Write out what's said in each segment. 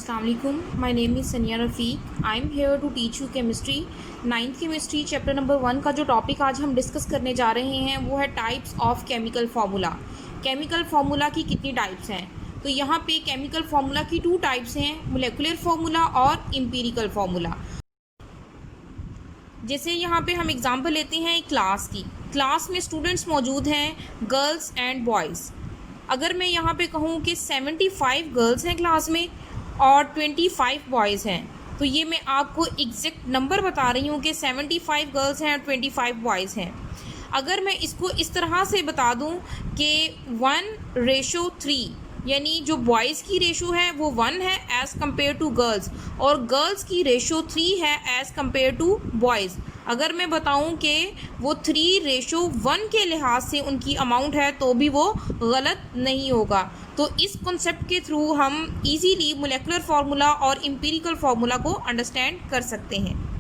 Assalamu alaikum. My name is Sania Rafiq. I am here to teach you chemistry. 9th chemistry chapter number 1 का जो topic आज हम discuss करने जा रहे हैं वो है types of chemical formula. Chemical formula की कितनी टाइप्स हैं? तो यहाँ पे केमिकल फार्मूला की 2 टाइप्स हैं, मोलेकुलर फार्मूला और एम्पिरिकल फार्मूला। जैसे यहाँ पे हम एग्जांपल लेते हैं क्लास की। क्लास में स्टूडेंट्स मौजूद हैं, गर्ल्स एंड बॉयज़। अगर मैं यहाँ पे कहूँ कि 75 गर्ल्स हैं क्लास में और 25 बॉयज़ हैं, तो ये मैं आपको एग्जैक्ट नंबर बता रही हूँ कि 75 गर्ल्स हैं और 25 बॉयज़ हैं। अगर मैं इसको इस तरह से बता दूँ कि 1:3, यानी जो बॉयज़ की रेशो है वो 1 है एज़ कम्पेयर टू गर्ल्स, और गर्ल्स की रेशो 3 है एज़ कम्पेयर टू बॉयज़। अगर मैं बताऊं कि वो 3:1 के लिहाज से उनकी अमाउंट है तो भी वो गलत नहीं होगा। तो इस कॉन्सेप्ट के थ्रू हम इजीली मोलेकुलर फार्मूला और एम्पिरिकल फार्मूला को अंडरस्टैंड कर सकते हैं।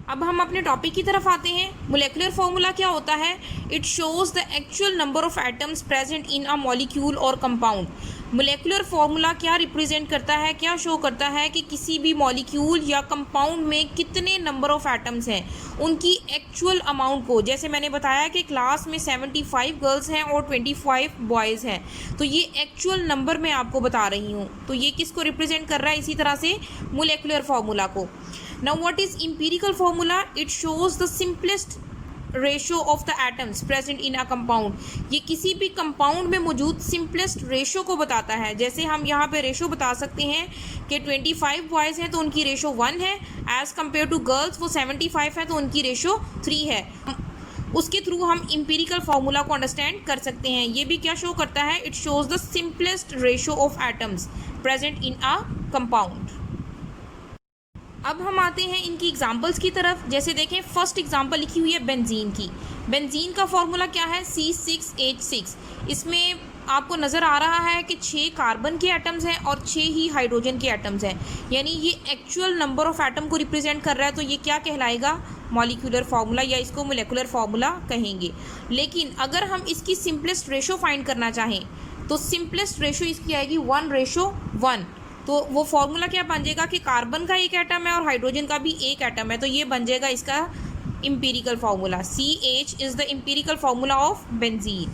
अब हम अपने टॉपिक की तरफ आते हैं। मोलेकुलर फार्मूला क्या होता है? It shows the actual number of atoms present in a molecule और कंपाउंड। मोलेकुलर फार्मूला क्या रिप्रेजेंट करता है, क्या शो करता है कि किसी भी मॉलिक्यूल या कंपाउंड में कितने नंबर ऑफ एटम्स हैं, उनकी एक्चुअल अमाउंट को। जैसे मैंने बताया कि क्लास में 75 गर्ल्स हैं और 25 बॉयज़ हैं, तो ये एक्चुअल नंबर मैं आपको बता रही हूँ। तो ये किसको रिप्रेजेंट कर रहा है? इसी तरह से मोलेकुलर फार्मूला को। Now what is empirical formula? It shows the simplest ratio of the atoms present in a compound. ये किसी भी कंपाउंड में मौजूद सिंपलेस्ट रेशो को बताता है। जैसे हम यहाँ पे रेशो बता सकते हैं कि 25 बॉयज़ हैं तो उनकी रेशो 1 है, एज़ कम्पेयर टू गर्ल्स वो 75 है तो उनकी रेशो 3 है। उसके थ्रू हम एम्पिरिकल फार्मूला को अंडरस्टैंड कर सकते हैं। ये भी क्या शो करता है? It shows the simplest ratio of atoms present in a compound. अब हम आते हैं इनकी एग्जांपल्स की तरफ। जैसे देखें, फर्स्ट एग्जांपल लिखी हुई है बेंजीन की। बेंजीन का फॉर्मूला क्या है? C6H6। इसमें आपको नज़र आ रहा है कि 6 कार्बन के एटम्स हैं और 6 ही हाइड्रोजन के एटम्स हैं, यानी ये एक्चुअल नंबर ऑफ एटम को रिप्रेजेंट कर रहा है। तो ये क्या कहलाएगा? मॉलिक्यूलर फार्मूला, या इसको मोलेकुलर फार्मूला कहेंगे। लेकिन अगर हम इसकी सिंपलेस्ट रेशो फाइंड करना चाहें तो सिंपलेस्ट रेशो इसकी आएगी 1:1। तो वो फार्मूला क्या बन जाएगा कि कार्बन का एक एटम है और हाइड्रोजन का भी एक एटम है, तो ये बन जाएगा इसका empirical formula. CH is the empirical formula of benzene.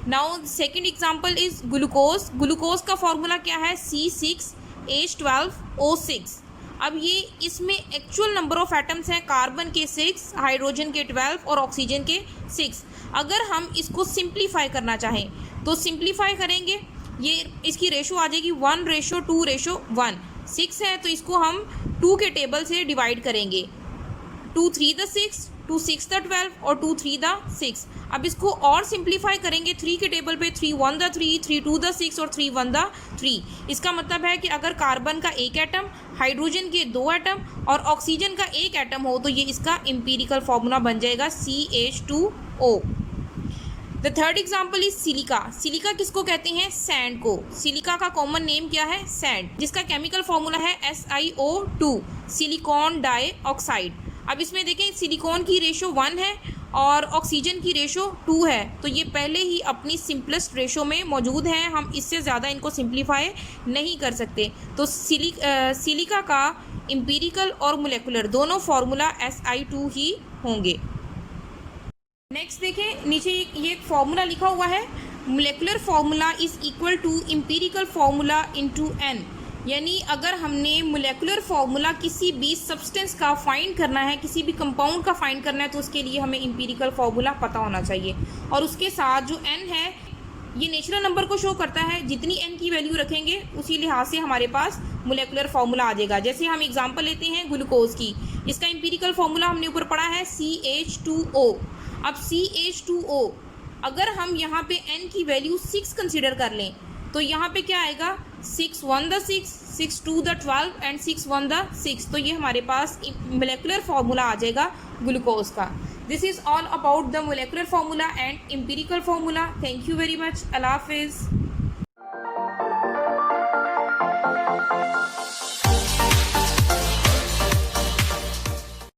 Now second example is glucose. Glucose का फार्मूला क्या है? C6H12O6। अब ये इसमें एक्चुअल नंबर ऑफ एटम्स हैं, कार्बन के 6, हाइड्रोजन के 12 और ऑक्सीजन के 6। अगर हम इसको सिंप्लीफाई करना चाहें तो सिंप्लीफाई करेंगे, ये इसकी रेशो आ जाएगी 1:2:1। 6 है तो इसको हम 2 के टेबल से डिवाइड करेंगे। 2 3 द 6, 2 6 द 12 और 2 3 द 6। अब इसको और सिंप्लीफाई करेंगे 3 के टेबल पे, 3 1 द 3, 3 2 द 6 और 3 1 द 3। इसका मतलब है कि अगर कार्बन का एक एटम, हाइड्रोजन के 2 एटम और ऑक्सीजन का एक एटम हो तो ये इसका एम्पिरिकल फार्मूला बन जाएगा CH2O। The third example is silica. Silica किसको कहते हैं? सैंड को। सिलिका का कॉमन नेम क्या है? सैंड, जिसका केमिकल फार्मूला है SiO2, सिलिकॉन डाइऑक्साइड। अब इसमें देखें, सिलिकॉन की रेशो 1 है और ऑक्सीजन की रेशो 2 है, तो ये पहले ही अपनी सिंपलेस्ट रेशो में मौजूद हैं। हम इससे ज़्यादा इनको सिंप्लीफाई नहीं कर सकते। तो सिलिका का एम्पिरिकल और मोलेकुलर दोनों फार्मूला Si2 ही होंगे। नेक्स्ट देखें, नीचे ये एक फार्मूला लिखा हुआ है, molecular formula is equal to empirical formula into n। यानी अगर हमने मोलेकुलर फार्मूला किसी भी सब्सटेंस का फाइंड करना है, किसी भी कंपाउंड का फाइंड करना है, तो उसके लिए हमें एम्पिरिकल फार्मूला पता होना चाहिए। और उसके साथ जो n है ये नेचुरल नंबर को शो करता है। जितनी n की वैल्यू रखेंगे उसी लिहाज से हमारे पास मोलेकुलर फार्मूला आ जाएगा। जैसे हम एग्जांपल लेते हैं ग्लूकोज की। इसका एम्पिरिकल फार्मूला हमने ऊपर पढ़ा है CH2O। अब CH2O अगर हम यहाँ पे n की वैल्यू 6 कंसिडर कर लें तो यहाँ पे क्या आएगा? 6 1 द 6, 6 2 द 12 एंड 6 1 द 6। तो ये हमारे पास मोलेकुलर फार्मूला आ जाएगा ग्लूकोज का। This is all about the molecular formula and empirical formula. Thank you very much. अल्लाह हाफिज़।